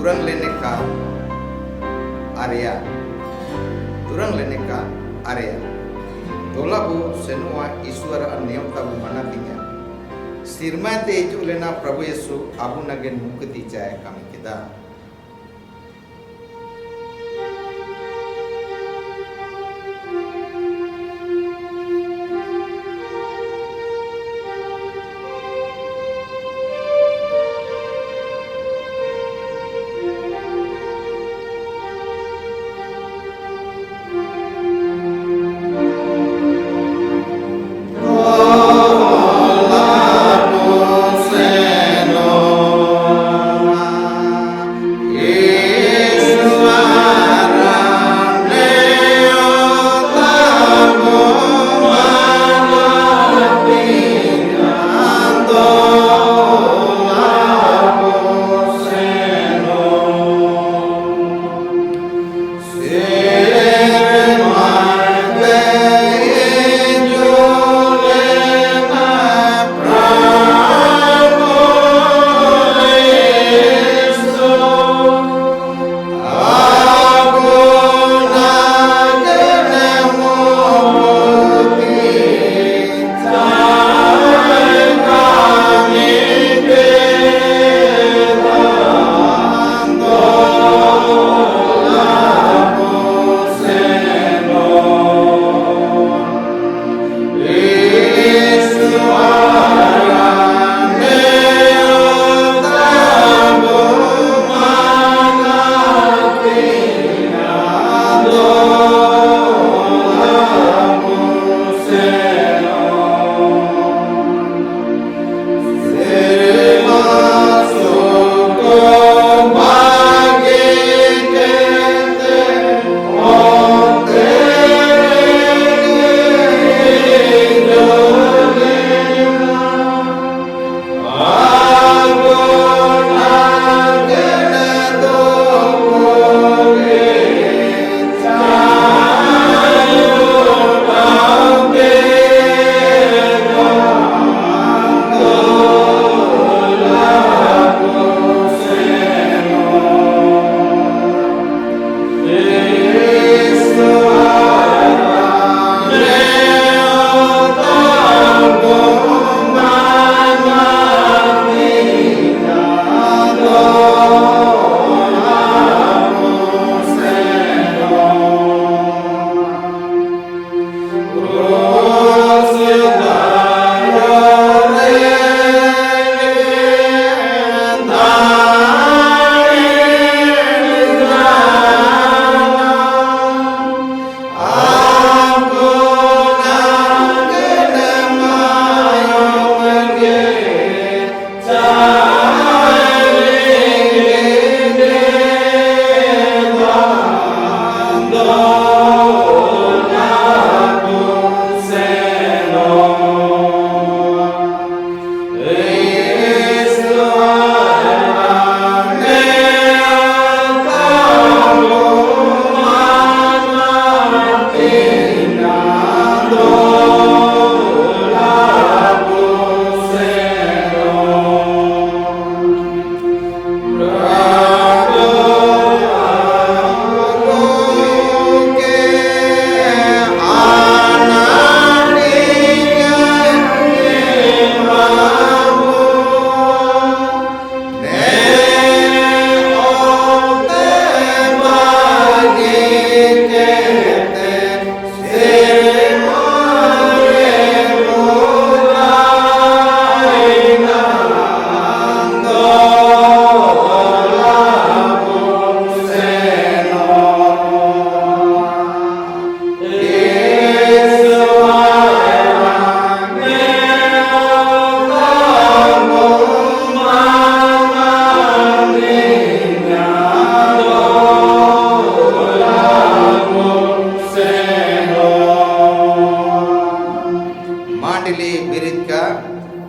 turang लेने का area tolabu senua ईश्वर नियम tabu manatinya sirma te itu lena Prabu Yesu abu nagen mukti jaya kami kita.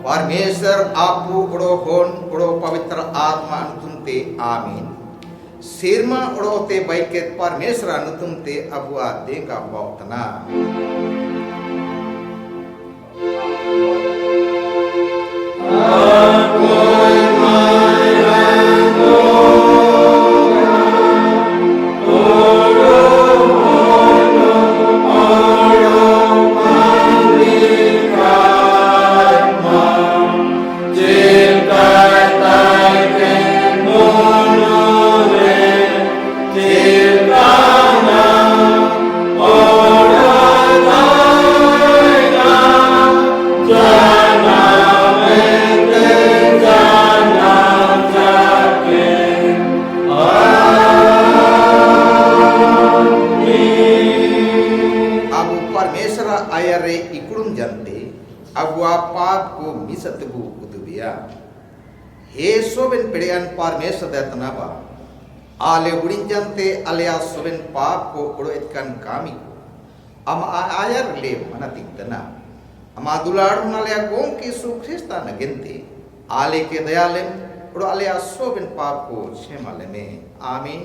परमेश्वर आपू उड़ो होन उड़ो पवित्र आत्मा अनुतुमते आमीन सिरमा उड़ोते बैकेत परमेश्वर अनुतुमते अबुआ देगा बौतना Aku ayare ikurum jante agua पाप को मिसतबु उदुबिया हे सोबेन पेड़ियान परमेश्वर देतनाबा आले उड़िन जंते आलिया सोबेन पाप को उड़ो इतकन कामी को am ayar le mana tigdana ama dular nalia gom ki sukrista nagente ale ke dayalem udo alia soben pap ko shemale me amin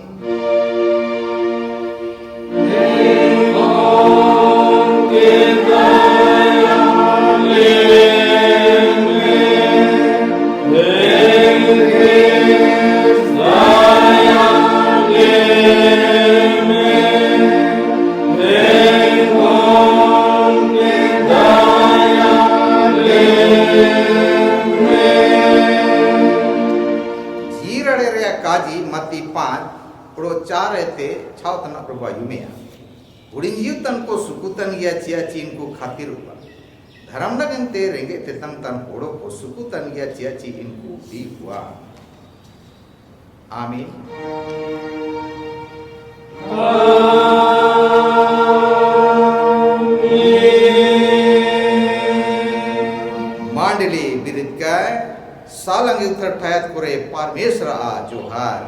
kaji mati 5 pro 4 ete chautana proba yumea urin yutan ko sukutan ya cia cin ko khatir upa dharam nagante renge tetang tan odo ko sukutan ya cia cin ko bi hua amin mandali biritkai salang utar thayat kore parmeshwar a johar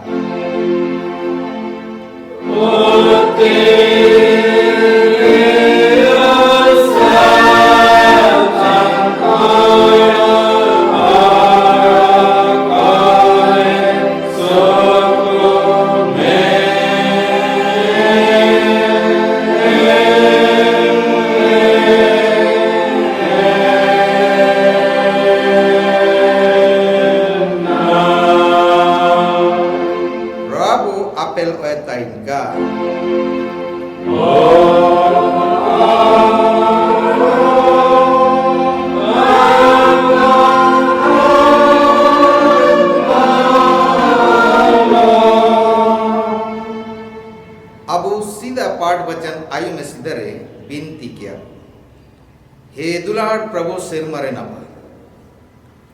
प्रभु सिर मरे न पर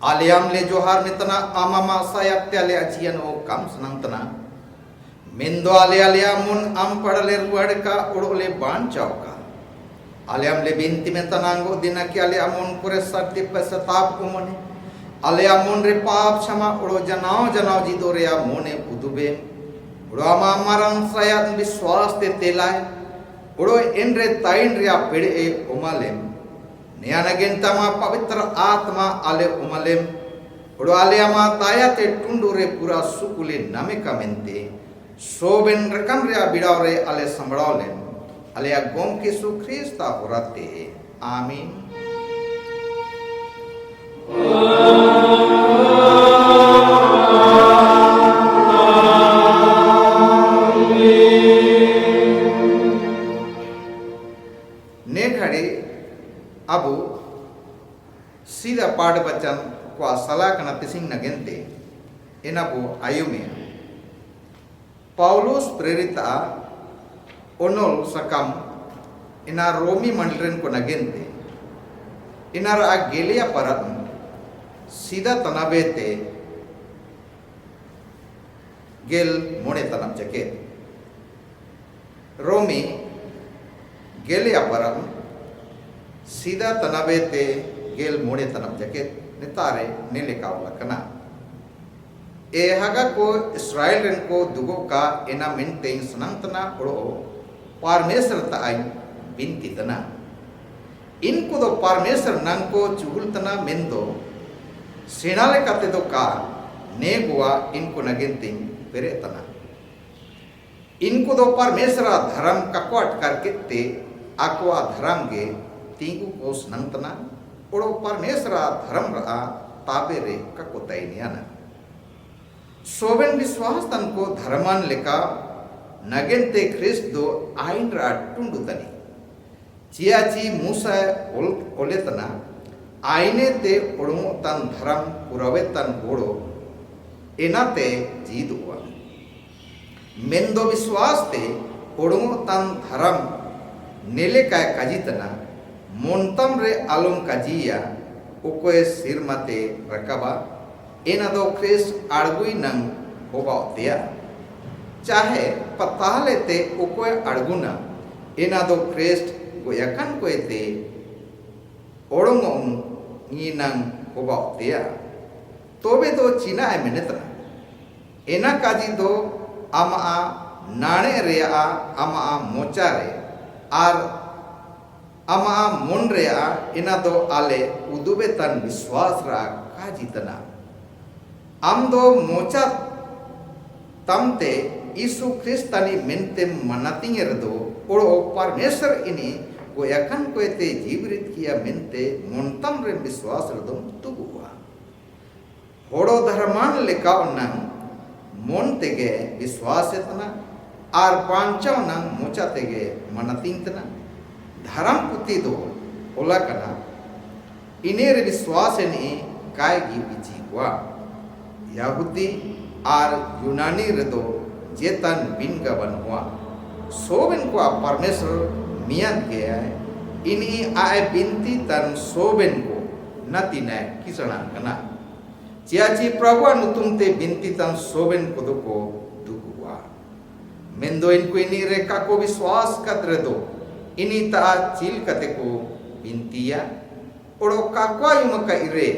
आलियाम ले जोहार मितना आमामा सायक त्याले अचियन ओ कम सनंतना मिंदो आले आलिया मुन आम पड़ले रुआड़ का उड़ोले बाण चौका आलियाम ले बिनती में तनांगो दिना के आलिया मुन पुरे सर्दी पे सताप को मने आलिया मुन रे पाप क्षमा उड़ो जनाओ जनाओ जी दो रेया मोने उदुबे उड़ो आमा मरन सायक विश्वास ते तेलाय उड़ो इन रे ताइन रे पेड़े ए उमालेम नियानगेंतमा पवित्र आत्मा आले उमलेम उड़ो आले अमा तायाते टुंडुरे पूरा सुकुले नमे कमेंते सोबेन रकम रे बिड़ावरे आले संबड़ावलेम आले गोम के सुख्रिस्ता होराते आमीन ने खड़े अबु सीधा पाठ बचन को सलाह कना तिसिंग नगेंते इनाबु आयुमे पौलुस प्रेरिता ओनोल सकम इना रोमी मंडलन को नगेंते इनार आ गेलिया परम सीधा तनाबेते गेल मोने तनम जके रोमी गेलिया परम सीधा तनाबेते गेल मोड़े तनम जके नितारे निलिकाव लकना ए हगा को इस्राएल रन को दुगो का एना मिनते सनंतना उड़ो परमेश्वर ताई बिनती तना इनको दो परमेश्वर नंग को चुगुल तना मेंदो सेनाले कते दो का ने गुआ इनको नगिनती पेरे तना इनको दो परमेश्वर धर्म ककवाट करके ते आकोआ धर्म गे तीगु को सनंतना उड़ो परमेश्वर धर्म रहा ताबे रे ककोताई नियाना सोबेन विश्वास तन को धर्मान लेका नगेंते ख्रिस्त दो आइन रा टुंडु तनी चियाची मूसा ओलेतना आइने ते उड़मो तन धर्म पुरावे तन गोड़ो एनाते जीदुआ मेंदो विश्वास ते उड़मो तन धर्म नेले काय काजितना मोंतम रे आलम काजिया उकोए सिर मते रकाबा एना दो ख्रिस्ट आड़गुई नंग होबावतिया चाहे पताले ते उकोए आड़गुना एना दो ख्रिस्ट गोयकन कोए ते orang nginang kobau dia. Tobe do Cina menetra. Enak kaji do ama nane rea ama mocha re ar ama mon rea ina do ale udubetan viswas ra kaji tana. Am do mocha tamte Isu Kristani mentem manatingir do oro parmesar ini ko yakan ko ete jibrit kiya mente montam re viswas redom tubuwa. Horo dharman leka onang mon tege viswas etna ar panchaw nang mocha tege manating tana dharam puti do ola kana inere viswas ni kai gi bijiwa Yahudi ar Yunani redo जेतन बिन का बन हुआ सोबन को परमेश्वर मियां गया है इन्हीं आए बिनती तन सोबन को नती ने किसना कना चियाची प्रभु अनुतुमते बिनती तन सोबन को दुकुआ मेंदो इनको इन्हीं रेखा को विश्वास कतरे दो इन्हीं ता चिल कते को बिनतिया ओड़ो काकवा युम का इरे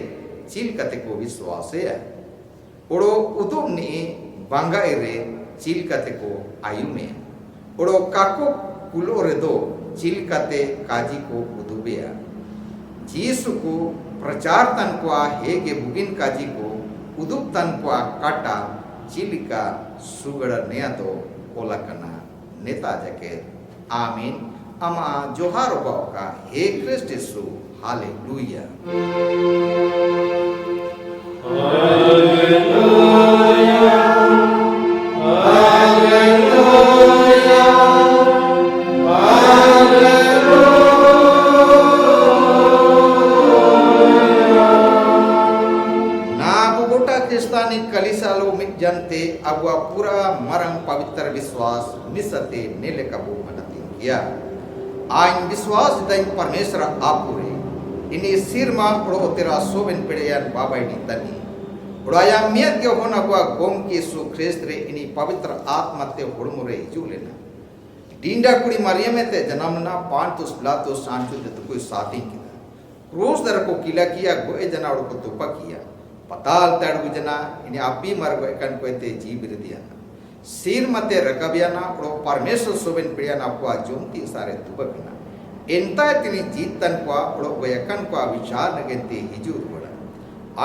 चिल कते को विश्वास है ओड़ो उदुम नी बांगा इरे चिल कते को आयु में ओड़ो काको कुलो रेदो चिल कते काजी को उदुबिया जीसु को प्रचार तन को हेगे बुगिन काजी को उदुब तन को काटा चिल का सुगड़ नया दो ओलकना नेता जके आमीन अमा जोहार बाव का हे क्रिस्ट यीशु हालेलुया कलिसालो मिट जनते अबुआ पूरा मरंग पवित्र विश्वास मिसते नेले कबू मनती किया आइन विश्वास दैन परमेश्वर आपुरे इनी सिरमा पड़ो तेरा सोबन पेड़यान बाबाई नी तनी उड़ाया मियत के होना अबुआ गोम की सु ख्रिस्त रे इनी पवित्र आत्मा ते हुड़मुरे हिजू लेना डींडा कुड़ी मरियम ते जन्मना पांतुस ब्लातुस शांतु ते कोई साथी किया क्रूस दर को किला किया गोए जना उड़ को तुपा किया पताल तड़गु जना इनी अभी मरगो एकन को ते जीविर दिया सिर मते रकबियाना उड़ो परमेश्वर सोबन पिड़ियाना को जोंती सारे तुबकना एंता तिनी जीतन को उड़ो गोयकन को विचार नगेते हिजू बड़ा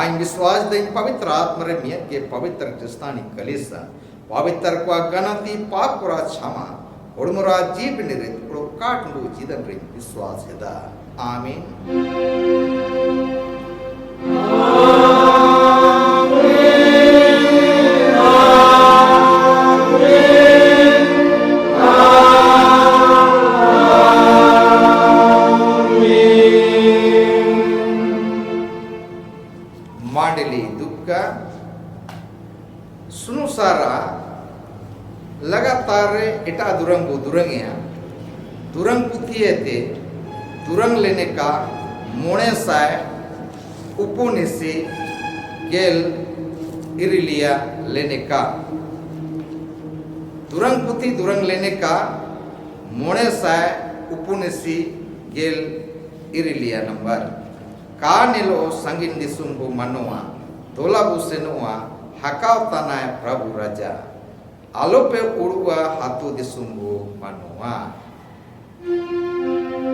आइन विश्वास दैन पवित्र आत्मा रे मियत के पवित्र क्रिस्तानी कलिसा पवित्र को गणति पाप पुरा क्षमा उड़मुरा जीव निरित उड़ो काटंडु जीदन रे विश्वास यदा आमीन मांडली दुक्का सुनु सारा लगातार इटा दुरंगो दुरंगिया दुरंग पुथिये ते दुरंग लेने का मोने साय उपोनिसी गेल इरिलिया लेने का दुरंग पुथी दुरंग लेने का मोने साय उपोनिसी गेल इरिलिया नंबर का नेलो संगिन दिसुंबु मनोआ तोला बुसेनुआ हकाव तनाय प्रभु राजा आलोपे उड़ुआ हाथु दिसुंबु मनोआ No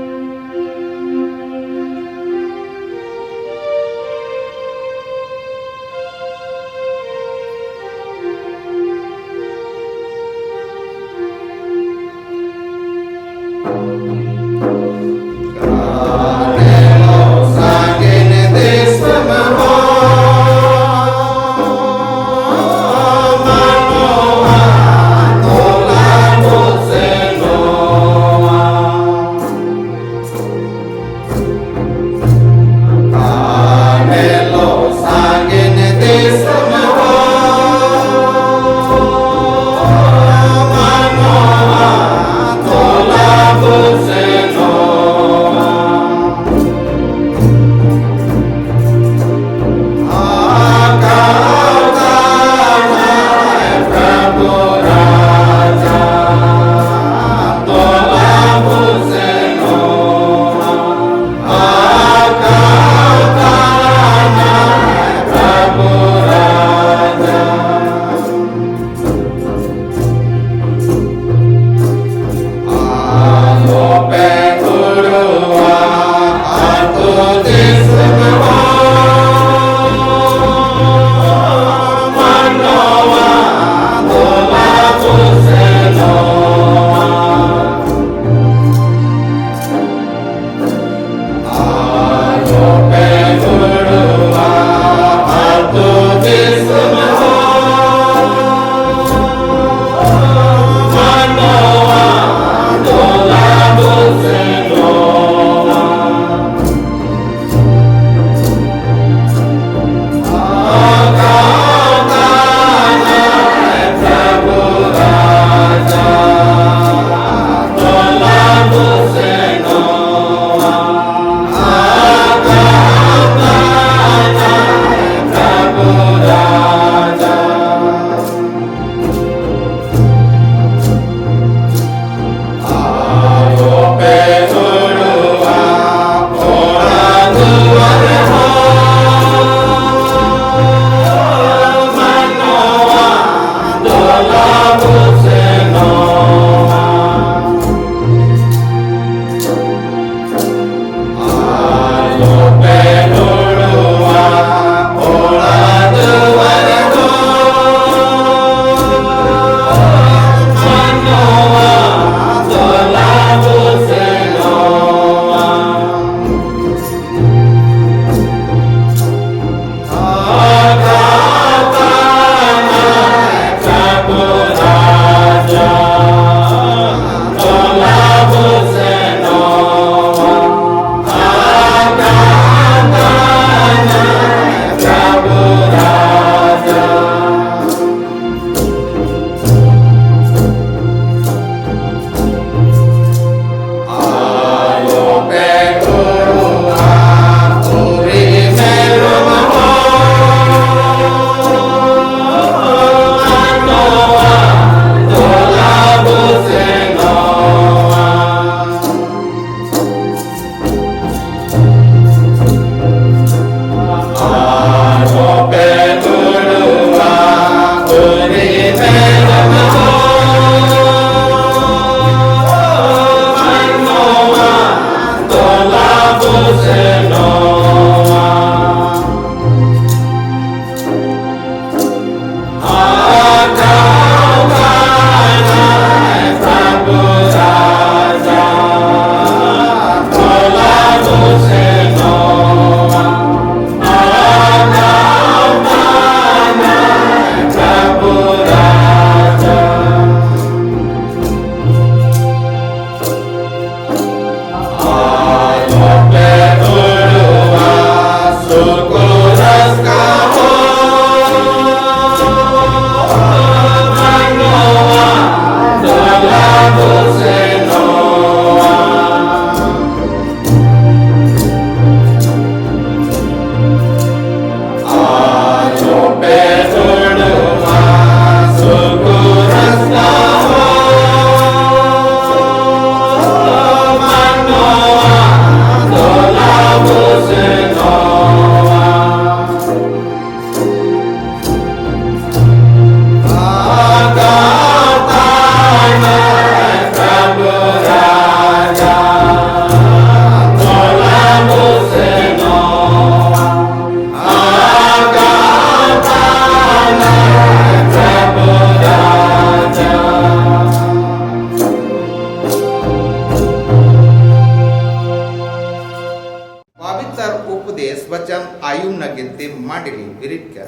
बचन आयुम नगेते मांडली बिरिट का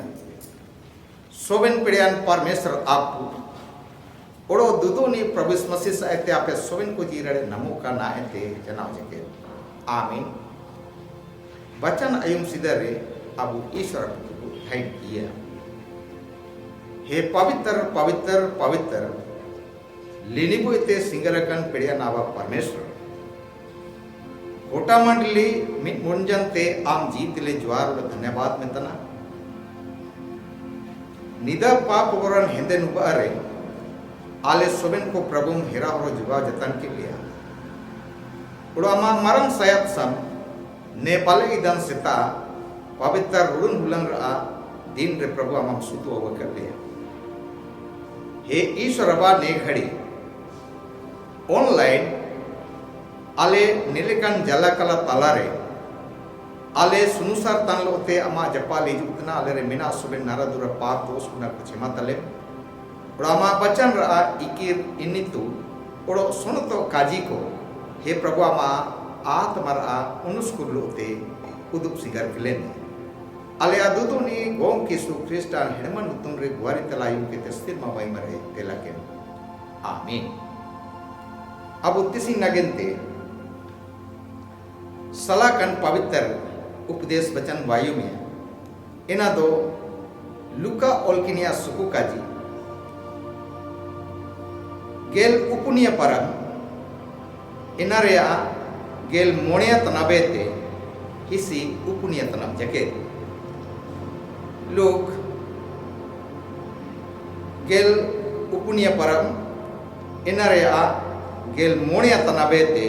सोबेन पेड़ियान परमेश्वर आपू ओड़ो दुदोनी प्रभु मसीह साइते आपे सोबेन को जीरड़े नमो का नाहते जनाव जके आमीन बचन आयुम सिदरे अबु ईश्वर को हाइड किया हे पवित्र पवित्र पवित्र लिनिबुते सिंगरकन पेड़िया नावा परमेश्वर गोटा मंडली मिट मुंजनते आम जीत ले ज्वार धन्यवाद में तना निदा पाप वरन हिंदे नुबारे आले सोबेन को प्रभु हेरा और जुगा जतन के लिया उड़ामा मरंग सयत सम नेपाले इदन सिता पवित्र रुडुन हुलंग रा दिन रे प्रभु आम सुतु अव कर लिया हे ईश्वरबा ने घड़ी ऑनलाइन आले नीलकन जलाकला तालारे आले सुनुसार तानलोते अमा जपाली जुतना आले रे मिना सुबे नारादुरा पाप दोष गुना कुछमा तले उड़ामा बचन रा इकिर इनितु उड़ो सुनतो काजी को हे प्रभु आमा आत्मरा उनुस्कुलोते उदुप सिगर किलेन आले अदुदुनी गोम किसु क्रिस्टान हेमन तुम रे गुवारी तलायु के तस्तिर मावाई मरे तेलाके आमीन अब उत्तिसिंग नगेंते सलाकन पवित्र उपदेश वचन वायु में इना दो लुका ओल्किनिया सुकु काजी गेल उपुनिया परम इना रेया गेल मोणिया तनाबेते हिसी उपुनिया तनब जके लोग गेल उपुनिया परम इना रेया गेल मोणिया तनाबेते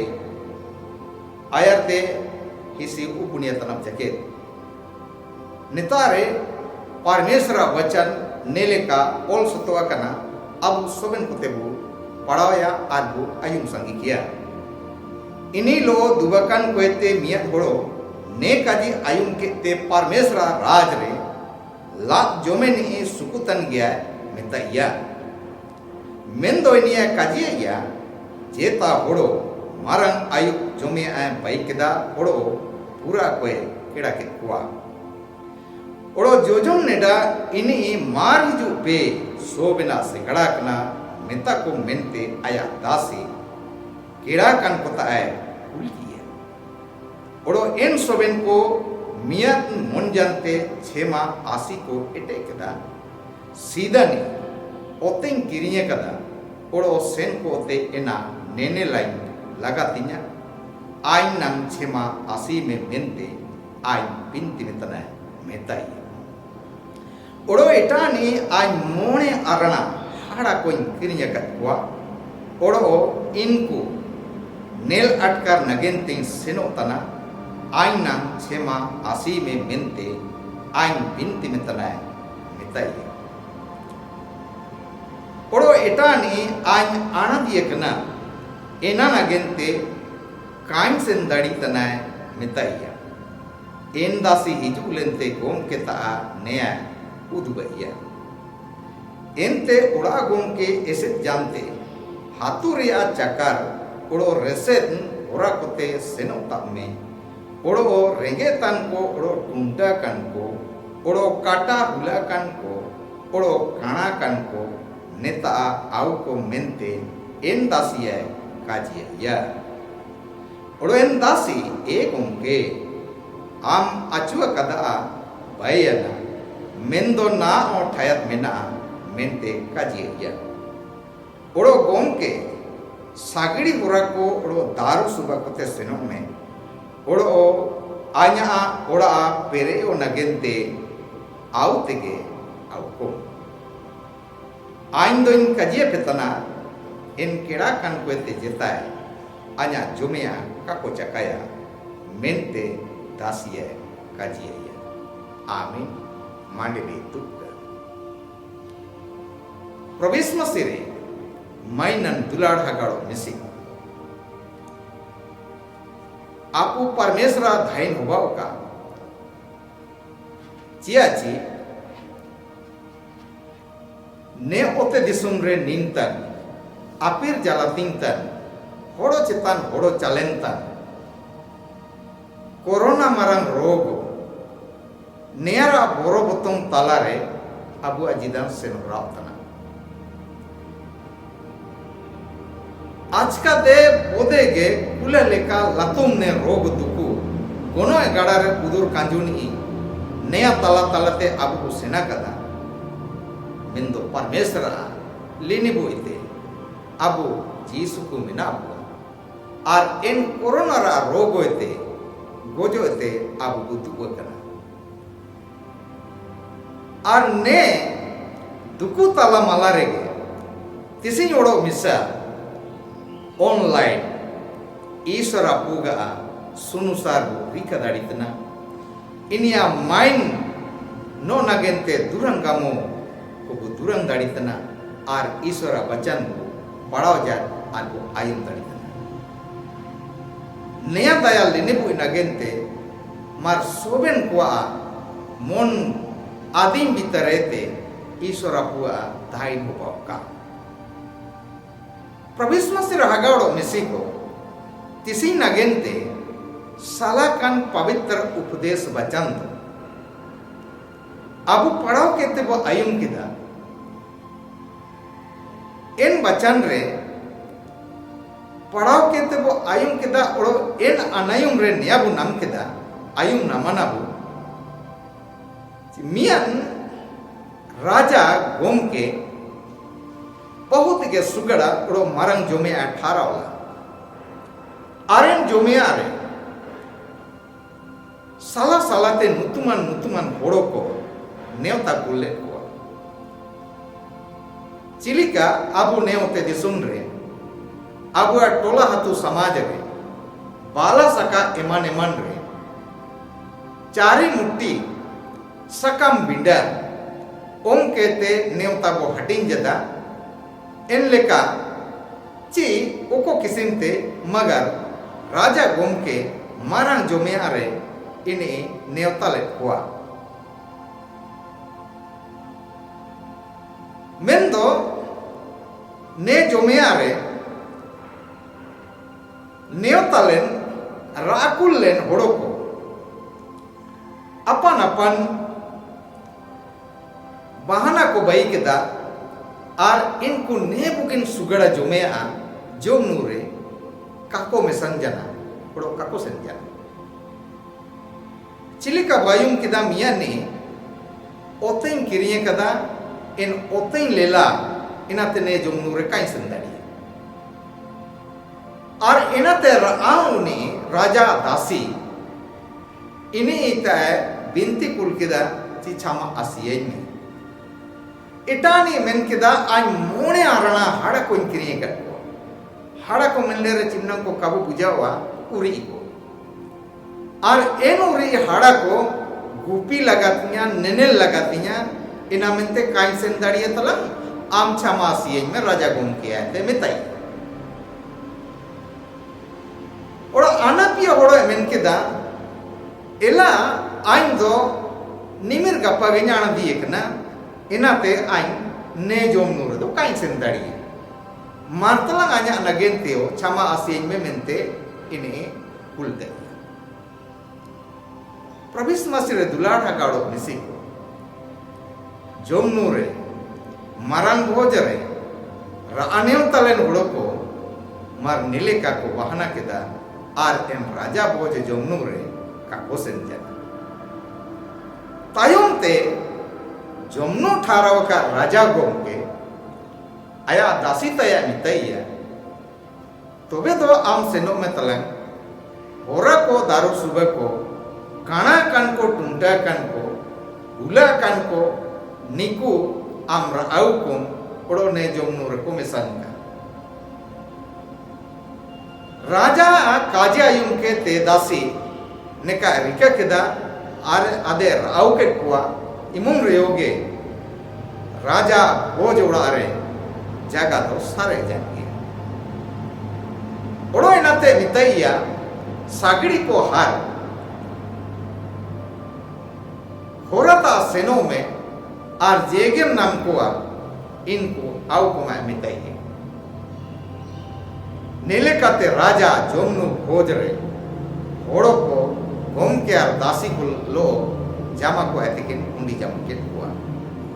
आयरते हिसी उपुनिया तनब जके नितारे परमेश्वर वचन नेले का ओल सतवा कना अब सोबेन कुतेबु पढ़ाया आदबु आयुम संगी किया इनी लो दुबकन कोते मिया घोड़ो ने काजी आयुम के ते परमेश्वर राज रे लात जोमेन ई सुकुतन गया मितया मेंदोनिया काजिया जेता घोड़ो मारंग आयुक जोमे आए बाइकदा ओड़ो पूरा कोए केड़ा के कुआ ओड़ो जोजोम नेडा इनी मार हिजु पे सोबेना से गड़ाकना मिता को मेनते आया दासी केड़ा कन कोता आए उल्किया ओड़ो इन सोबेन को मियात मुंजनते छेमा आसी को एटे कदा सीधानी ओतें किरिये कदा ओड़ो सेन को ओते एना नेने लाइन लगा तिnya आइन नंग छेमा आसी में मेंते आइन पिंति में तना मेताई ओड़ो एटानी आइन मोने अरणा हाड़ा कोई किरिया कटवा ओड़ो इनको नेल अटकर नगेंते सेनो तना आइन नंग छेमा आसी में मेंते आइन पिंति में तना मेताई ओड़ो एटानी आइन आनंदिय कना एना नगेंते काइन सेन दाड़ी तनाय मिताइया एन दासी हिजू लेंते गोम के ता नया उदुबैया एनते उड़ा गोम के ऐसे जानते हाथू रिया चकर उड़ो रेसेन ओरा कोते सेनो तक में उड़ो रेंगे तन को उड़ो टुंटा कन को उड़ो काटा हुला कन को उड़ो काना कन को नेता आउ को मेंते एन दासी है काजिया ओड़ो एन दासी एक उनके आम अचुआ कदा bayana mendo na o thayat mena mente kajiya odo gomke sagidi burako odo daru suba kote senok me odo anya oda pere o nagente autege auko aindoin kajiya petana en keda kan kote jetai anya jumia kako cakaya mente dasiya kajiya amin mandeli tukka provisma sire mainan dulad hagado misi आपू परमेश्वर धाइन होगा का चियाची ने ओते दिसुम रे निंतन अपिर जलातिंतन होड़ो चितान होड़ो चलेंतन corona मरंग रोग नेरा बोरो बोतों तालारे अबुआ जिदान सेनोराव तना आज का दे बोदे गे कुले लेका लतुम ने रोग दुकु गोनो गड़ा रे उदुर कांजुनी नया तला तलाते अबु सेना कदा बिंदु परमेश्वर लिनी बुइते अबु जीसु को मिना अबु और इन कोरोना रा रोग होते गोजो होते अबु दुकु कना और ने दुकु तला मला रेगे तिसिन ओडो मिसा ऑनलाइन ईश्वर पूगा सुनुसार रिका दाड़ितना इनिया माइन नो नगेंते दुरंगामो को दुरंग दाड़ितना आर ईश्वर बचन पढ़ाओ जा आको आयम दाड़ितना नया दया लेनेबु नगेंते मार सोबेन कोआ मन आदिम बितरेते ईश्वर पूगा दाइन का प्रविश्वासी हगाड़ो मिसिको तिसी नगेंते सालाकन पवित्र उपदेश बचंद अबु पढ़ाओ केते वो आयुम किदा इन बचन रे पढ़ाओ केते वो आयुम किदा ओड़ो इन अनायुम रे नियाबु नाम किदा आयुम नामनाबु मियन राजा गोम के बहुत के सुगड़ा ओड़ो मारंग जोमे 18 वाला आरेन जोमे आरे साला सालाते नुतुमान होड़ो को नेवता कुले को चिलिका अबु नेवते दिसुन रे अबु टोला हतु समाज रे बाला सका एमान रे चारी मुट्टी सकम बिंडा ओम केते नेवता को हटिंग जदा इन लेका ची ओको किसिमते मगर राजा गोम के मारंग जोमे आरे इने नेवता ले हुआ मेंदो ने जोमे आरे नेवता लेन राकुल लेन होड़ो को अपन अपन बहाना को बई केदा और इनको ने बुकिन सुगड़ा जोमे आ जोम नूरे काको में संजना होड़ो काको संजना चिलिका वायुम किदा मिया ने ओतें किरिये कदा इन ओतें लेला इनाते ने जोमनु रे काई संदाड़ी और इनाते राव ने राजा दासी इने इता बिंती कुल किदा चिछामा आसिये में इटानी मेन किदा आई मोने आरणा हाड़ा को किरिये कटो हाड़ा को मिलने रे चिन्ना को काबू बुझावा उरी को और एन उरी हाड़ा को गुपी लगातियां नेनेल लगातियां इना मिनते काई सेंदाड़िया तला आम छामासी में राजा गुम किया है मिताई और आना पिया होड़ो मेन किदा एला आइन दो निमिर गप्पा गኛण दिए कना इनाते आइन ने जोम नूर दो काई सेंदाड़िया मारतला आ냐 नगेंतेओ छामा आसी में मिनते इने कुलते प्रभिस मसिरे दुलाड़ हगाड़ो मिसी को जोमनु रे मारंग भोज रे रानेव तलेन हुड़ो को मार नीले का को बहाना केदा आर एन राजा भोज जोमनु रे का को सेंजन तायुम ते जोमनु ठाराव का राजा गोम के आया दासी तया मितैया तोबे तो आम सेनो में तलंग होरा को दारू सुबह को काना कान को टुंटा कान को उला कान को निकु आम राउ को ओड़ो ने जोमनु रको मिसांगा राजा काजे आयुम के ते दासी ने का रिका केदा आर आदे राउ के कुआ इमुम रेयोगे राजा भोज उड़ा रे जागा तो सारे जाएंगे ओड़ो इनाते मितैया सागड़ी को हार होरता सेनो में आर जेगेम नाम को इनको आओ को मैं मिताइए नीले काते राजा जोमनु भोज रे होड़ो को गोम के आर दासी को लो jama ko etikin undi jam ket ko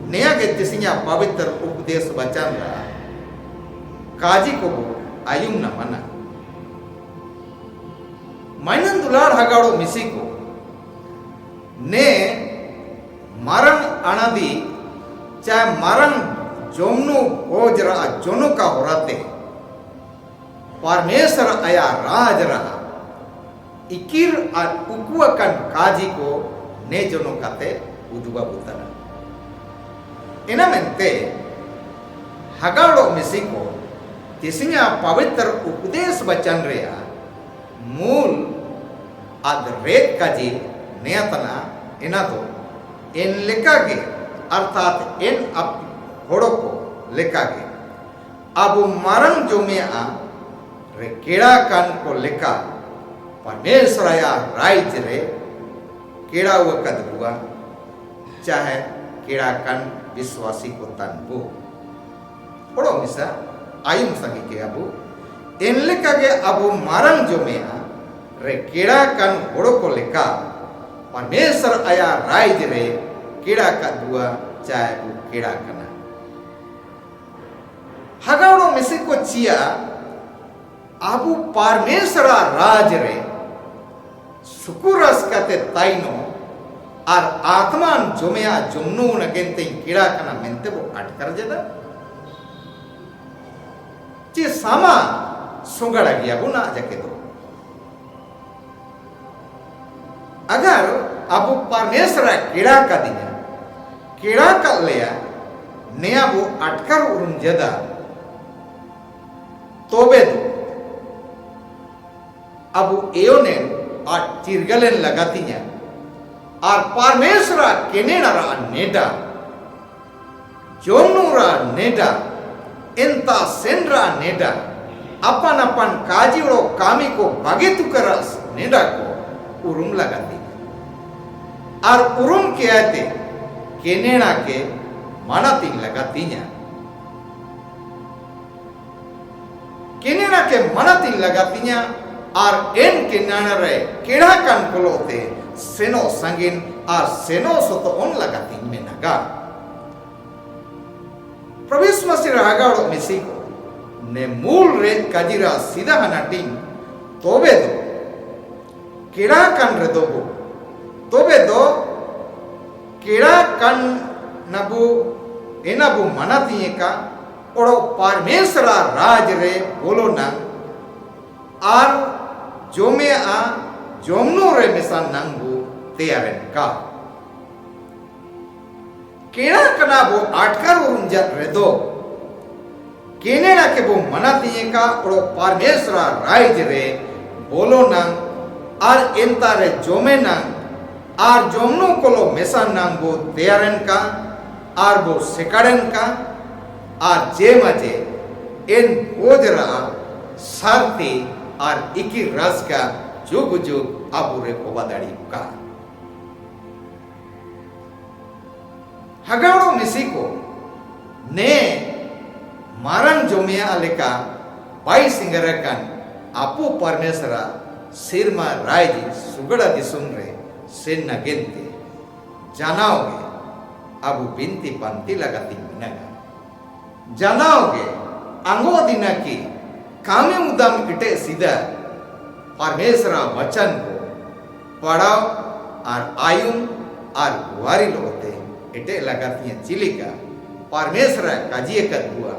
nea ge tisinya pavitra उपदेश वचन रा काजी को आयुम न मना mainan dular hagaड़ो मिसी को ने मरण अनादि चाहे मरण जोमनु ओजरा जोनु का होराते परमेश्वर आया राज रहा इकिर और उकुअकन काजी को ने जोनु काते उदुबा बुतरा इना मेंते हगाड़ो मिसी को तिसिंगा पवित्र उपदेश वचन रेया मूल अद रेत काजी नेतना इना तो इन लेका के अर्थात इन अब होड़ो को लेका के अब मरण जो में आ रे केड़ा कान को लेका परमेश्वर या राइज रे केड़ा वक़्त हुआ चाहे केड़ा कान विश्वासी को तनबो होड़ो मिसा आयुम संगी के अबु इन लेका के अब मरण जो में आ रे केड़ा कान होड़ो को लेका परमेश्वर आया राइज रे केड़ा का दुआ चाहे वो केड़ा कना हगाड़ो मिसी को चिया आबू परमेश्वर राज रे सुकुरस कते ताइनो और आत्मान जोमेया जोमनु नगेंते केड़ा कना मेंते वो अटकर जदा ची सामा सुगड़ा गया गुना जके तो अगर अब परमेश्वर केड़ा का दिन केड़ा का लिया नया वो अटकर उरुम जदा तोबे दो अब एयोने और चिरगलेन लगाती हैं और परमेश्वर केनेरा नेडा जोनुरा नेडा इंता सेंड्रा नेडा अपन अपन काजीड़ो कामी को बगे तुकरस नेडा को उरुम लगाती और उरुम के आते केनेना के मानाती लगाती हैं केनेना के मानाती लगाती हैं और इन केनाना रे केड़ा कान कोलोते सेनो संगिन और सेनो सोतो उन लगाती में नगा प्रवेश मसीह हगाड़ो मिसी को ने मूल रे काजीरा सीधा हनाटिंग तोबे दो केड़ा कान रे दोबो तोबे दो केड़ा कान नबु एनाबु मनाती का ओड़ो परमेश्वर राज रे बोलो ना और जोमे आ जोमनो रे मिसा नंगु तैयारन का केड़ा कना वो आटकर उरुंजा रे दो केनेना के वो मनाती का ओड़ो परमेश्वर राज रे बोलो ना और इंता रे जोमे ना और जोमनो कोलो मिसा नंगु तैयारन का और वो सिकड़न का और जे मजे इन ओजरा सारती और इकी रस का जुग जुग आबुरे को बदाड़ी का हगाड़ो मिसी को ने मारन जोमिया अलेका बाई सिंगरकन आपु परमेश्वरा सिरमा रायजी सुगड़ा दिसुम रे सेन नगेंते जानाओगे अबु बिनती पंती लगाती मिनगा जानाओगे अंगो दिना की कामे उदम इटे सीधा परमेश्वर वचन को पढ़ाओ और आयुम और गुवारी लोते इटे लगाती हैं चिलिका परमेश्वर काजी का दुआ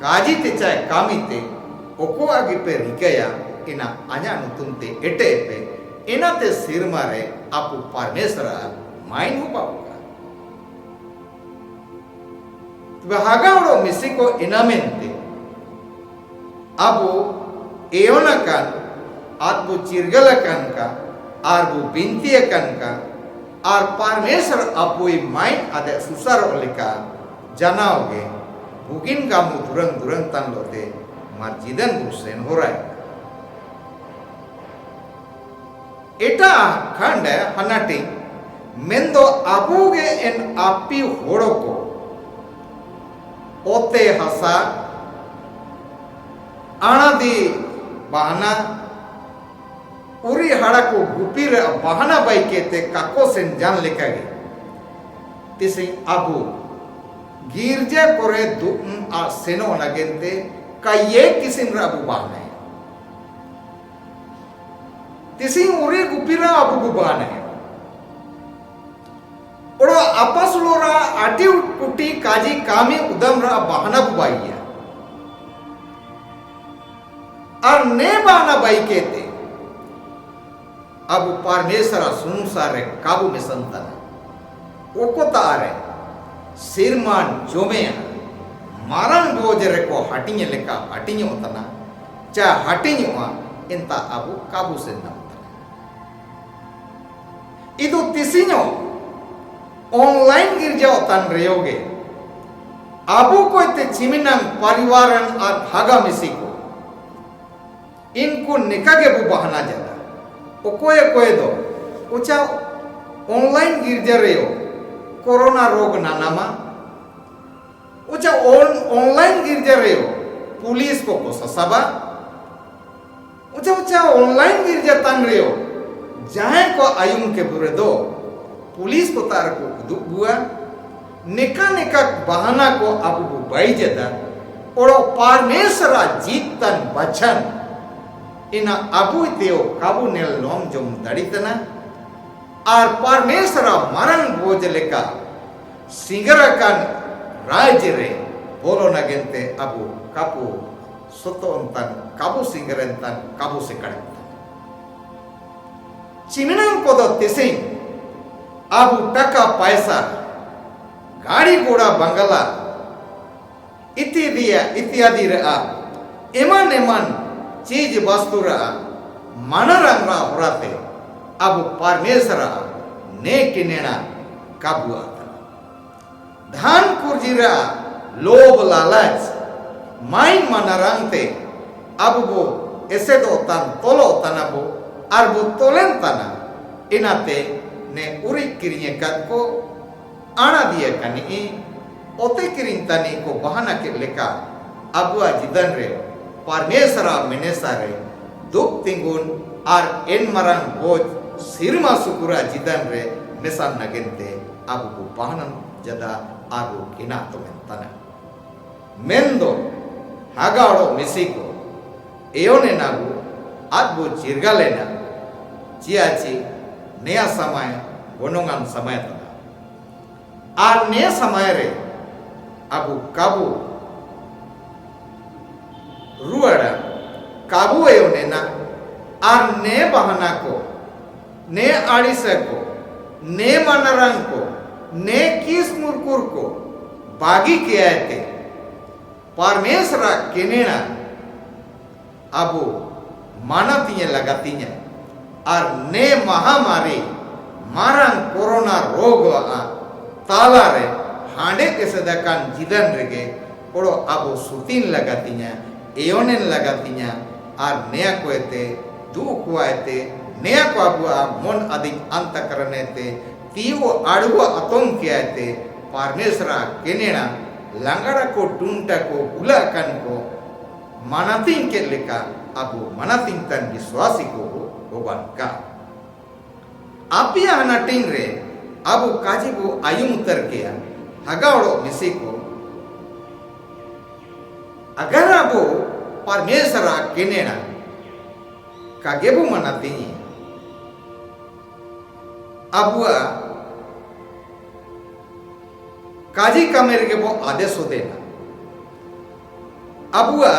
काजी ते चाहे कामी ते ओको आगे पे रिकया इना आजा नुतुमते इटे पे इना ते सिर मारे आपु परमेश्वर माइन हो पाऊगा तो हागावड़ो मिसी को इनामेंते अबो एयोना कान आत्मु चिरगला कान का आरबु बिंतिया कान का आर परमेश्वर अपुई माइन आदे सुसार ओलिका जानाओगे बुगिन कामु दुरंग दुरंग तन लोते मार जिदन बुसेन हो रहा है एटा खंड हनाटी मेंदो अबुगे इन आपी होड़ो को ओते हसा आनादी बहाना उरी हाड़ा को गुपीर बहाना बाई के ते काको सेन जान लेका गे tising abu girja kore dum a seno nagente kaye kisim rabu bane tising ure gupira abu bane oro apasulora ati kuti kaji kami udam ra bahana bubaiya ar ne bana baikete abu parmesara sunusare kabu mesantana okotare sirman jomeya maran bojere ko hatinya leka hatinya utana cha hatinya enta abu kabu senna idu tisinyo online girja otan reyoge abu ko te chiminang pariwaran ar haga misiko इनको निकागे बु बहाना जदा Okoye दो उचा online गिरजा Rayo corona रोग नानामा उचा online गिरजा Rayo police को ससाबा उचा ऑनलाइन गिरजा तन रेयो जहां को आयुम के बुरे दो पुलिस को तार को दुबुआ निका बहाना को अबु बाई जदा ओरो पारमेश्वरा जीतन बचन ina abu teo kabu nel lom jom daritana ar parmesara maran bojeleka singarakan rajere bolo nagente abu kapu sotontan kabu singarentan kabu sekarentan chiminang kodo tesing abu taka paisa gadi goda bangala ityadi rea eman चीज वस्तुरा मनरंगा होराते अब परमेश्वरा ने किनेना काबुआ धान कुर्जीरा लोभ लालच mine मनरंगते अब वो ऐसे दो तन तोलो तनाबो अरबो तोलें तना इनाते ने उरी किरिये कद को आना दिया कनी ओते किरिं तनी को बहाना के लेका अबुआ जिदन रे परमेश्वरा मेनेसारे दुख तिंगुन आर एन मरंग बोझ सिरमा सुकुरा जिदन रे मेसान नगेंते अबु को बहानन जदा आगु किना तो मेंतना मेंदो हागाड़ो मिसिको एयोने नागु आदबु चिरगालेना चियाची नया समय गोनोंगान समय तना आर नया समय रे अबु काबू रुआड़ा काबू एयोने ना आर ने बहाना को ने आड़िसे को ने मनरंग को ने किस मुरकुर को बागी किया थे परमेश्वरा किनेना अबू मानतीय लगातीय आर ने महामारी मारंग कोरोना रोग ताला रे हांडे के सदकान जिदन रेगे ओड़ो अबू सुतीन लगातीय एयोनेन लगातीया आर नया कोएते दू कुआते नया को अबुआ मन अधिक अंत करने ते तीवो आड़ुआ अतोम कियाते परमेश्वरा केनेना लंगड़ा को टूंटा को गुला कन को मनातिंग के लेका अबु मनातिंग तन विश्वासी को होबन का आपिया हनाटिंग रे अबु काजीबु आयुम तर किया हगावड़ो मिसी को अगर अबो परमेश्वरा केनेना कागेबु मनाती अबुआ काजी कमेर के वो आदेश हो देना अबुआ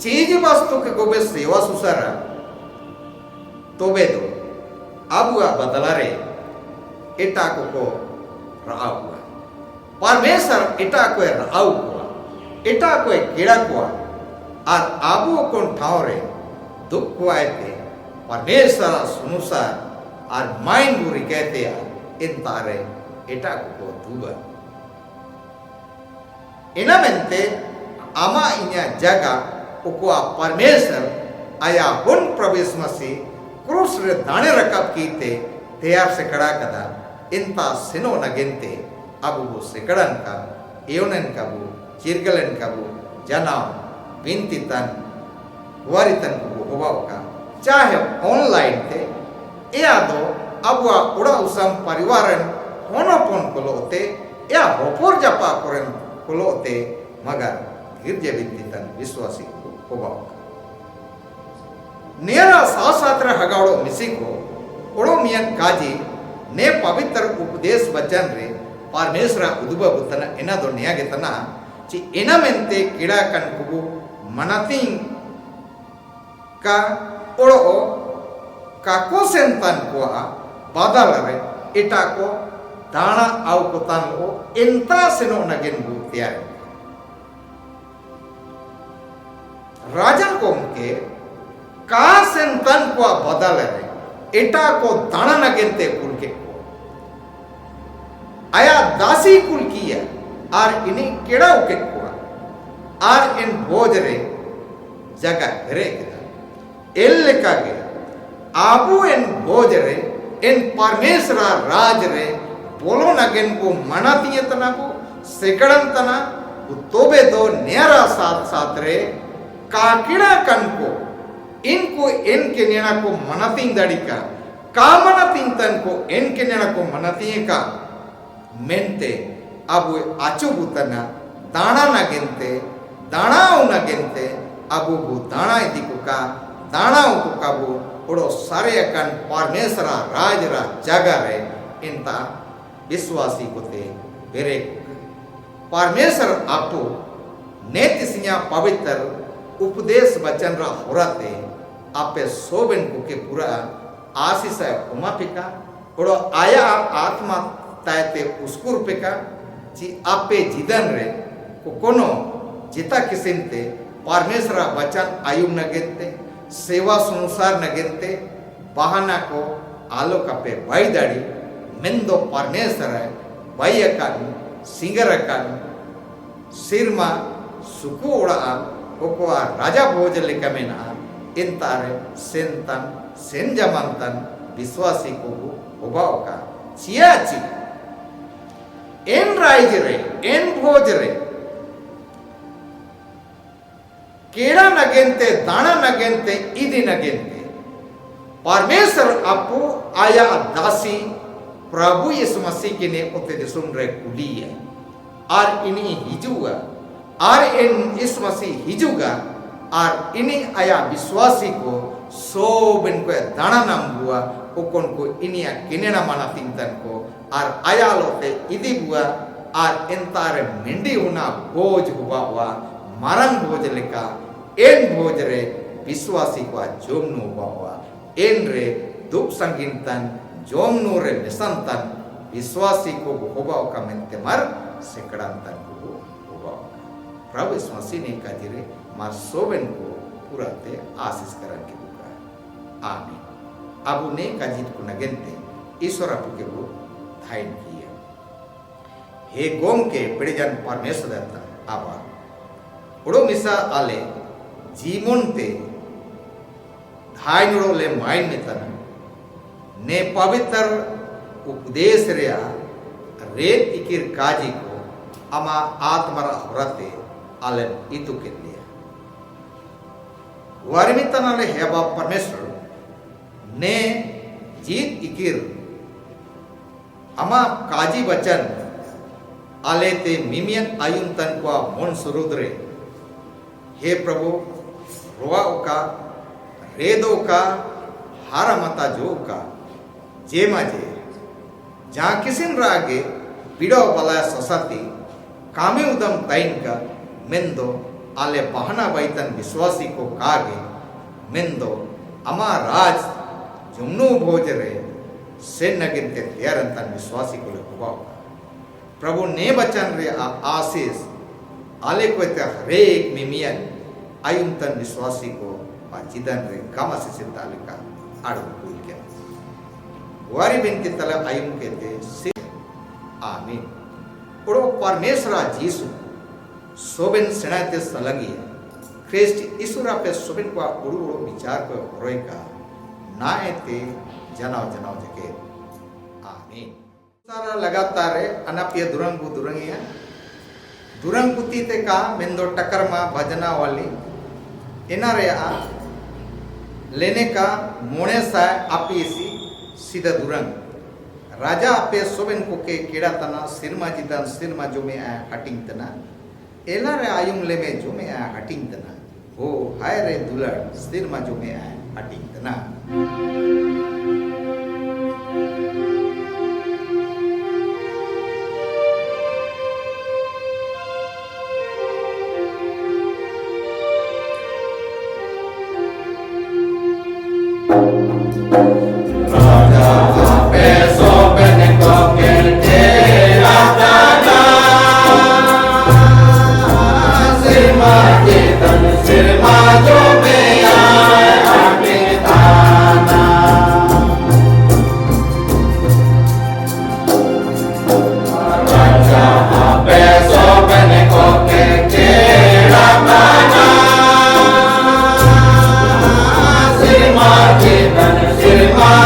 चीज वस्तु के गोबे सेवा सुसरा तोबे दो अबुआ बदला रे इटा को राव हुआ परमेश्वर इटा को राव हुआ इटा को कीड़ा हुआ और आबू को ठावरे दुख हुआए थे परमेश्वर सुनुसा और माइन बुरी कहते हैं इन तारे इटा को दुबा इना मेंते आमा इन्या जगह उकुआ परमेश्वर आया हुन प्रवेश मसी क्रूस रे दाने रकब कीते तैयार से कड़ा कदा इंता सिनो नगेंते अबू वो सिकड़न का एयोनन का वो चिरगलन का वो जना बिंती तन वारितन को होबाव का चाहे ऑनलाइन थे या दो अबुआ उड़ा उसम परिवारन honopon kolote ya hopor japa koren kolote magar girja bintitan viswasi ko नेरा सासात्र हगाड़ो मिसी को ओड़ो मियन काजी ने पवित्र उपदेश वचन रे परमेश्वर उदुबा बुतना एना दो निया गेतना ची एना मेंते किड़ा कन कुबु मनतिंग का ओड़ो काको सेंतन को बादल रे इटा को दाना आउ को तान को इंता सेनो नगेन बु त्यार राजन को उनके का सेंतन को बदल रे इटा को दाना नगेंते कुल के को आया दासी कुल किया आर इन्हीं केड़ा उके को आर इन बोझ रे जगह रे एल का गे आबू इन बोझ रे इन परमेश्वर राज रे बोलो नगेन को मनाती तना को सेकड़न तना तोबे दो नेरा साथ साथ रे काकिड़ा कन को इनको इनके नेना को मनती दड़ी का कामनती तन को इनके नेना को मनती का मेंते अब आचु बुतना दाना न गिनते दानाओ न गिनते अब वो दाना दिको का दानाओ को काबू ओड़ो सारे अकन परमेश्वर राज रा जगह रे इनता विश्वासी को ते बेरे परमेश्वर आपो नेतिसिया पवित्र उपदेश वचन रा होराते आपे सोबेन को के पूरा आशीष है उमापिका ओड़ो आया आत्मा तायते उसकुर पेका ची आपे जिदन रे को कोनो जिता किसिनते परमेश्वर वचन आयु नगेते सेवा संसार नगेते बहाना को आलोक पे बाई दाड़ी मेंदो परमेश्वर बाई अकान सिंगर अकान सिरमा सुकु उड़ा कोकोआ राजा भोज लेकमेना इंतारे सेंतन सेंजमंतन विश्वासी को उबाओ का चियाची एन राइज रे एन भोज रे केड़ा नगेंते दाना नगेंते इदी नगेंते परमेश्वर आपो आया दासी प्रभु यीशु मसीह के ने उते दिसुम रे कुली है और इन्हीं हिजुगा और इन इस मसीह हिजुगा और इन्हीं आया विश्वासी को सोब इनको दाना नाम हुआ उकोन को इन्हीं किनेना माना तिंतन को और आया लोटे इदी हुआ और इंतारे मिंडी होना भोज हुआ मरण भोज लेका एन भोज रे विश्वासी को जोमनु हुआ एन रे दुख संगिंतन जोमनु रे निसंतन विश्वासी को हुआ का मेंते मर सेकड़ंतन को हुआ प्रभु यीशु मसीह ने कहा रे मार सोबेन को पूरा ते आशीष करन के दुका आमीन अबु ने काजित को नगेंते ईश्वर आपु के वो थाइन किया हे गोम के पेड़जन परमेश्वर दत्ता आवा उड़ो मिसा आले जीवन ते धाइनुड़ो ले माइन में तना ने पवित्र उपदेश रेया रेत इकिर काजी को अमा आत्मरा होरते आले इतु के लिए वारिमितना ले हेबा परमेश्वर ने जीत इकिर अमा काजी वचन आले ते मिमियन आयुन तन को मन सुरुद्रे हे प्रभु रोआ का रेदो का हारा मता जो का जे माजे जहाँ किसिन रागे पिड़ो बला सोसाती कामे उदम ताइन का मेंदो आले बहाना बाइतन विश्वासी को कागे मेंदो अमा राज जुम्नु भोजरे से नगिनते त्यारंतन विश्वासी को लेकुबाओ प्रभु ने बचन रे आशीष आले को ते हरेक मिमियन आयुंतन विश्वासी को पाचिदन रे कामा से सिद्धाले का आड़ू कुल के वारी बिनती तला आयुम कहते से आमीन उड़ो परमेश्वर जीसु सोबेन सेनाते सलंगी ख्रिस्ट ईश्वरा पे सोबेन को उड़ू उड़ो विचार को रोय का नाएते जनाव जनाव जके आमीन सारा लगातार अनापिय दुरंगिया दुरंगुती ते का मेंदो टकर मा भजना वाली इनारे लेने का मोने सा आपीसी सीधा दुरंग राजा पे सोबेन को के केड़ा तना सिरमा जिदान सिरमा जो में आ हटिंग तना एला रे आयुम ले में जो में आ हटिंग तना ओ हाय रे दुलड़ सिरमा जो में आ हटिंग तना Sirma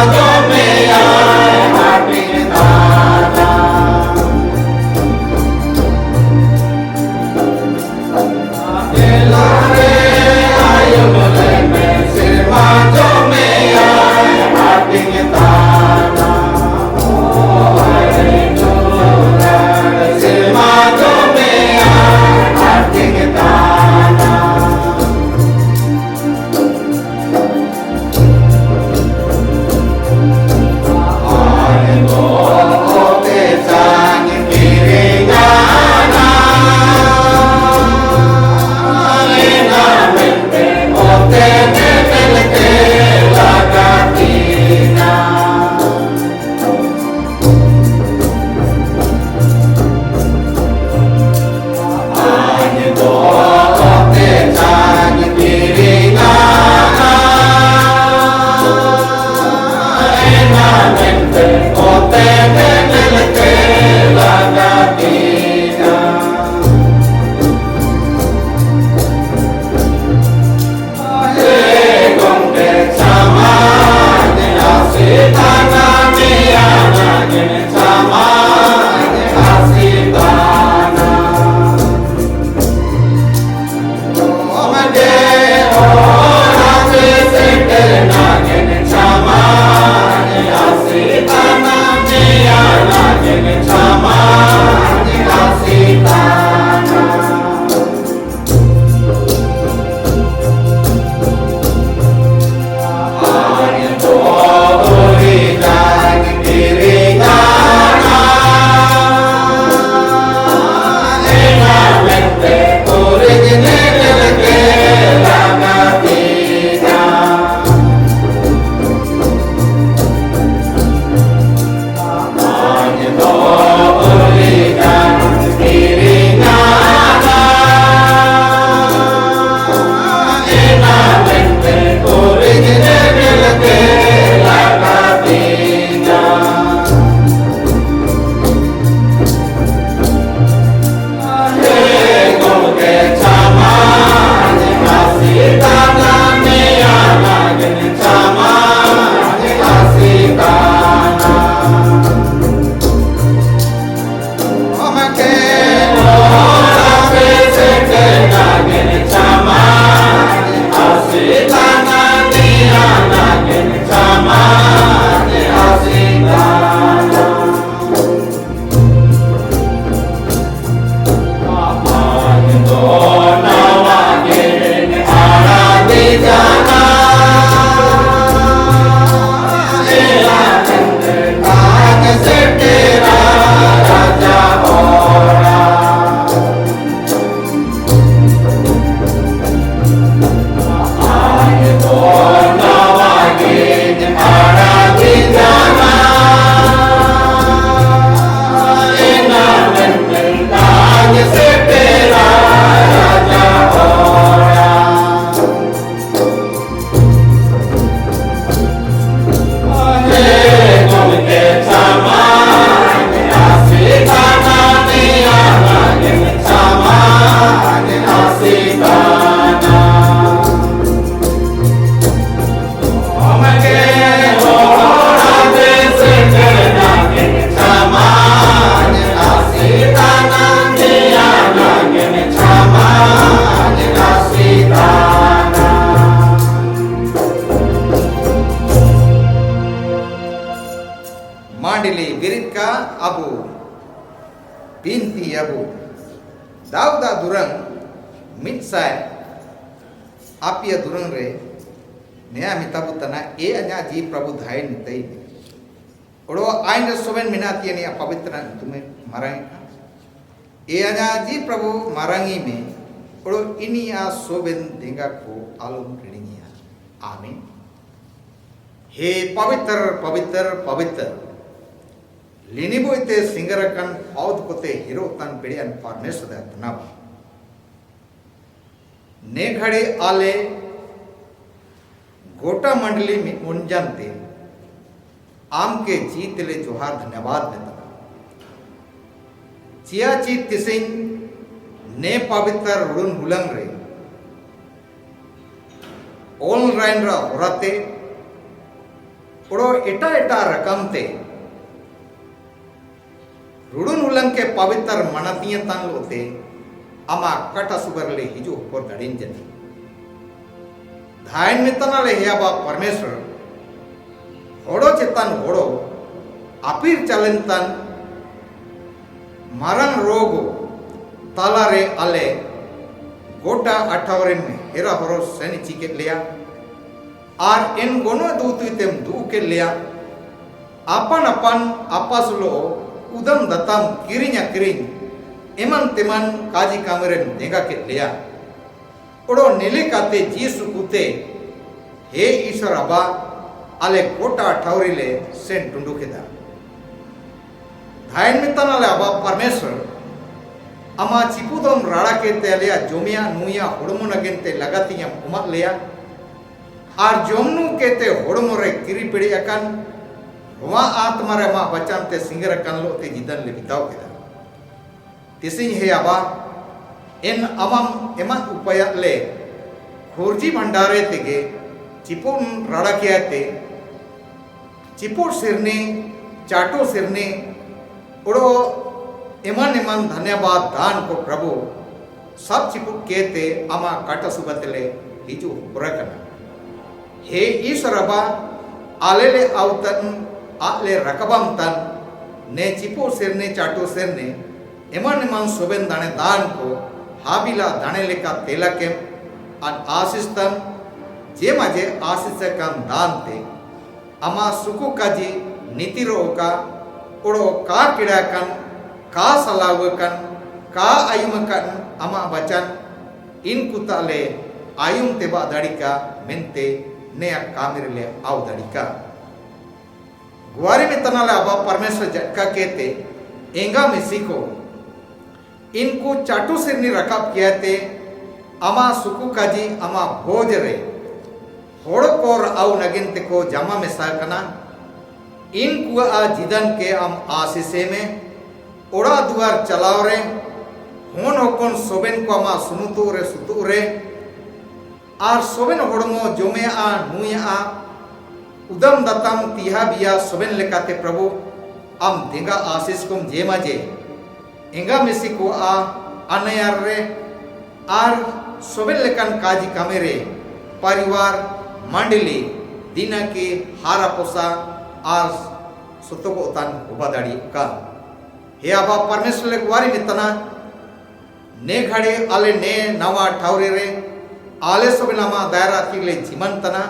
mandili birit ka abu binti abu dauda durang mitsai apia durang re nea mitabu tana e anya ji prabhu dhai nitai odo ain soben minati ni pavitra tume marang e anya ji prabhu marangi me odo ini a soben denga ko alum ridinya amin he pavitra pavitra pavitra liniboite singarakan paud kote hero tan pedian parmeshwar tanav ने घड़े आले गोटा मंडली में मुंजनते आम के जीत ले जोहार धन्यवाद देता चिया चीत तिसिंग ने पवित्र रुन हुलंग रे ओल राइन रा होराते उड़ो इटा इटा रकम ते रुडुन हुलंग के पवित्र मनतिय तन लोते अमा कटा सुबरले हिजो पर दड़िंजन धायन मितनाले हेबा परमेश्वर होड़ो चितन होड़ो अपीर चलंतन मरण रोग तालारे अले गोटा अठावरिन हेरा हरो सैनि चिके लिया आर इन गोनो दूतुतेम दू के लिया अपन अपन आपसलो उदम दतम किरिnya किरिं एमन तेमन काजी कामरे देगा के लिया ओडो नेले काते जीसु कुते हे ईश्वर अबा आले गोटा ठावरिले सेन टुंडू केदा धायन मितनाले अबा परमेश्वर अमा चिपुदम राड़ा के तेलिया जोमिया नुया होड़मो नगेंते लगातिया उमा लिया आर जोमनु केते होड़मो रे किरी पिड़ी अकन वा आत्मा रे मा बचानते सिंगर कन लोते जिदन ले बिताव केदा तिसिंग हे अबा इन अमम एमन उपाय ले खोरजी भंडारे तेगे चिपुन राड़ा किया ते चिपुर सिरने चाटो सिरने उड़ो एमन एमन धन्यवाद दान को प्रभु सब चिपुर केते अमा काटा सुबतले हिजु पुरकना हे ईश्वर अबा आलेले आवतन आले रकबम तन ने चिपुर सिरने चाटो सिरने एमन एमन सोबेन दाने दान को हाबिला दाने लेका तेला के आशीस्तम जे माजे आशीष कन दान ते अमा सुकु काजी नीति रोका उड़ो का किड़ा कन का सलाव कन का आयुम कन अमा बचन इन कुताले आयुम तेबा दाड़िका मेंते ने कामिरले आव दाड़िका गुवारी में तनाले अबा परमेश्वर जटका केते एंगा मिसिको इनको चाटू सिरनी रकाब किया ते अमा सुकु काजी अमा भोज रे होड़ कोर आउ नगिन ते को जामा में साकना इनको आ जिदन के अम आशीषे में ओड़ा दुआर चलाव रे होन होकन सोबेन को अमा सुनुतु रे सुतु रे आर सोबेन होड़मो जोमे आ नुया आ उदम दतम तिहा बिया सोबेन लेकाते प्रभु अम दिंगा आशीष कुम जे माजे इंगा मिसी को आ अनयार रे आर सोबेल लेकन काजी कामेरे परिवार मंडली दिना के हारा पोसा आर सुतोको तान उबादाड़ी का हे आबा परमेश्वर ले गुवारी मितना ने घड़े आले ने नवा ठावरे रे आले सोबेलामा दायरा तिले जीवन तना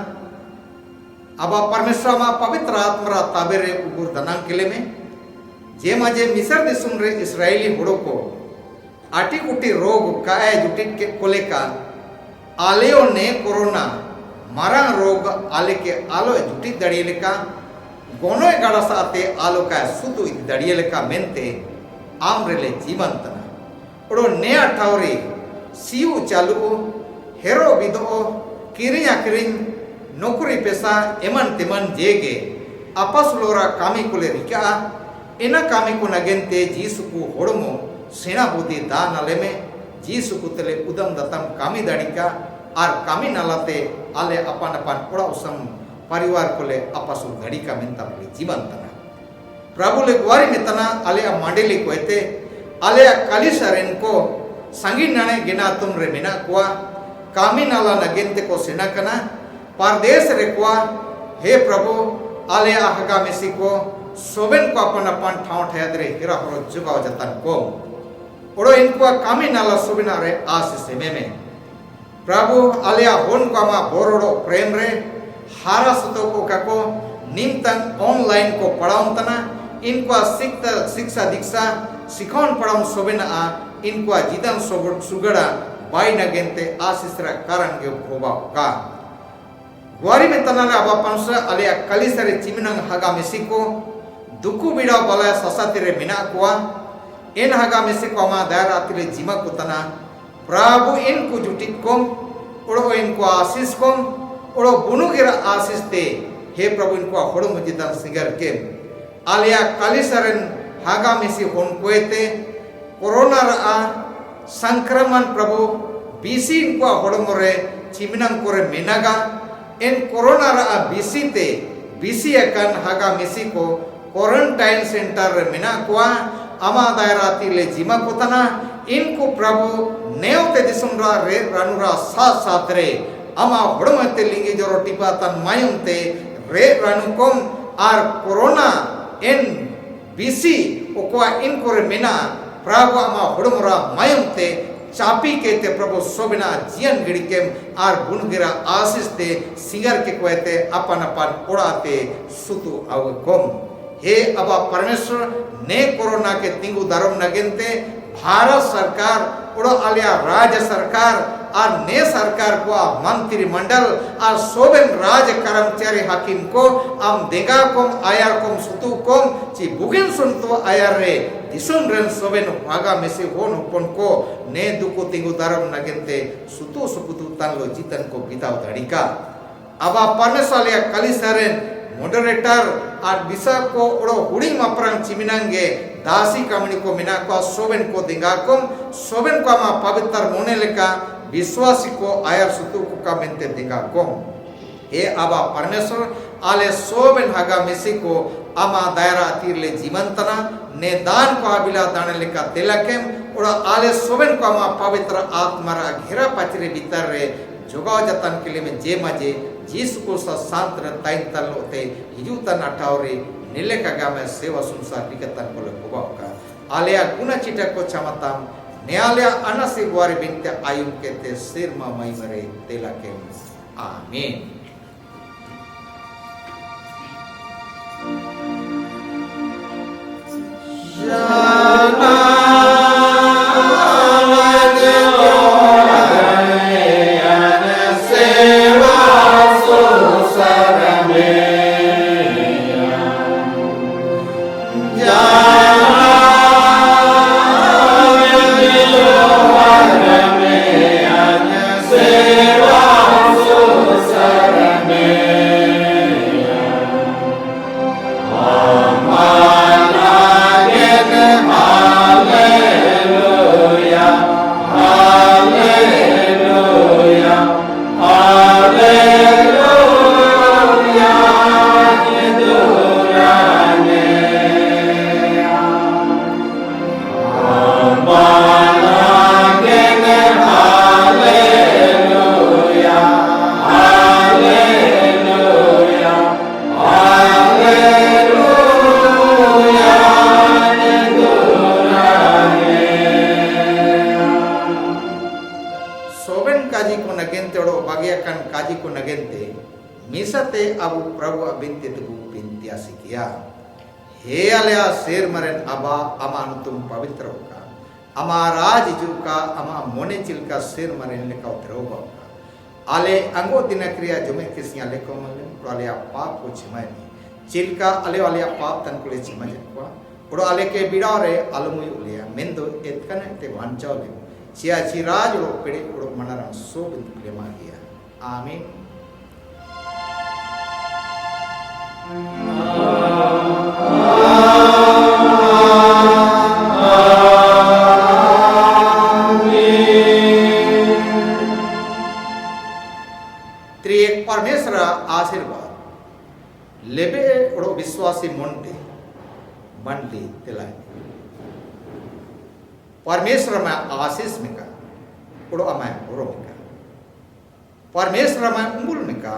आबा परमेश्वर मा पवित्र आत्मा ताबेरे उगुर दनांग केले में जे माजे मिस्र दिसुम रे इस्राएली होड़ो को आटी कुटी रोग काए जुटिट के कोले का आलेओ ने कोरोना मारंग रोग आले के आलो जुटिट दड़िये लेका गोनो गाड़ा साते आलो का सुतु दड़िये लेका मेंते आम रेले जीवन तना ओड़ो ने अठावरे सीउ चालू हेरो बिदो किरिया किरिंग नौकरी पेशा एमन तेमन जेगे आपस लोरा कामी कोले रिका इना कामी को नगेंते जीसु को होड़मो सेना बुद्धि दान नाले में जीसु को तले उदम दतम कामी दाड़िका आर कामी नालाते आले अपन अपन ओड़ा उसम परिवार को ले आपसु दाड़िका मेंता बोली जीवन तना प्रभु ले गुवारी में तना आले मंडली को एते आले कालीसरेन को संगी नाने गिना तुम रे मिना कुआ कामी नाला नगेंते को सेना कना परदेश रे कुआ हे प्रभु आले आहगा मेसी को soben ko अपन ठाव ठहदरे हिरा हरो जुगाव जतन को ओड़ो इनको कामी नाला सोबिना रे आशीष में प्रभु आलिया होन को आमा बोरोड़ो प्रेम रे हारा सुतो को kako निमतन ऑनलाइन को पढ़ाऊं तना इनको शिक्षा दीक्षा सिखौन पढ़ाऊं सोबिना आ इनको जीवन सुगड़ा बाई नगेंते आशीष रा कारण के होबा का गुआरी में तना रे अबा पंसा आलिया कलिसरे चिमिनंग हागा मेसिको दुकु बिड़ा बला ससातिरे मिना कुआ इन हागा मेसिको आमा दायरा तिले जिमा कुतना प्रभु इनको जुटित कोम ओड़ो इनको आशीष कोम ओड़ो बुनुगिरा आशीष ते हे प्रभु इनको होड़ो मुजिदान सिंगर के आलिया कालिसरन हागा मेसी होन कोएते कोरोना रा संक्रमण प्रभु बीसी इनको होड़ो मोरे चिमिनंग कोरे मिनागा इन कोरोना रा बीसी ते बीसी अकन हागा मेसी को क्वारंटाइन सेंटर रे मिना कुआ अमा दायरा तिले जिमा कुतना इनको प्रभु नेवते दिसुमरा रे रानुरा साथ साथ रे अमा होड़मते लिंगी जोरो टिपा तन मायुमते रे रानुकोम आर कोरोना इन बीसी ओकोआ इनको रे मिना प्रभु अमा होड़मरा मायुमते चापी के ते प्रभु सोबिना जियन गिड़केम आर बुनगिरा आशीष ते सिंगर के कोएते अपन अपन उड़ाते सुतु अवकोम हे अबा परमेश्वर ने कोरोना के तिंगु धर्म नगेंते भारत सरकार उड़ो आलिया राज्य सरकार और ने सरकार को मंत्रिमंडल और सोबेन राज कर्मचारी हाकिम को आम देगा कोम आयर कोम सुतु कोम ची बुगिन सुनतो आयर रे दिसुन रेन सोबेन वागा मेसे होन उपन को ने दुको तिंगु धर्म नगेंते सुतु सुपुतु तनलो जीतन को बिताव धड़िका अबा परमेश्वर आलिया कलिसरेन मॉडरेटर और बिसा को उड़ो हुड़ी मपरंग चिमिनंगे दासी कमनी को मिना को सोबेन को दिंगाकुम सोबेन को आमा पवित्र मोने लेका विश्वासी को आयर सुतु को का मेंते दिंगाकुम हे अबा परमेश्वर आले सोबेन हागा मेसी को आमा दायरा तीरले जीवंतना ने दान को आबिला दाने लेका तेलकेम उड़ा आले सोबेन को आमा पवित्र आत्मारा घेरा पचरे भीतर रे जोगाव जतन के लिए में जे मजे जीस को शांत ताइन तल होते हिजुतन अठावरे नीले का गा में सेवा संसार निकतन को लगवा का आलिया गुना चिटा को चमताम न्यायालय अनसी गुआरी बिनते आयुम के ते सिर मा मई मरे तेला के आमीन शेर मरन अबा अमान तुम पवित्र होगा अमाराज जुका अमा मोने चिलका शेर मरन लेका उतरोगा आले अंगो दिन क्रिया जुमे किसिया लेको मले आले पाप को छिमाय चिलका आले वाले पाप तन को ले छिमाय को उड़ो आले के बिड़ा रे अलमुय उलिया मेंदो एतकने ते वांचाले चिया चिराज रो पेड़े उड़ो मनरा सो बिंद प्रेमा गया आमीन परमेश्वर आशीर्वाद लेबे उड़ो विश्वासी मनते बनली तेला परमेश्वर में आशीष में का उड़ो अमाय उड़ो में का परमेश्वर में उम्बुल में का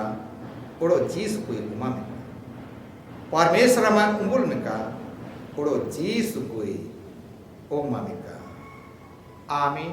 उड़ो जीस कोई उमा में परमेश्वर मा उंगुल में का उड़ो जीस कोई ओमा में का आमीन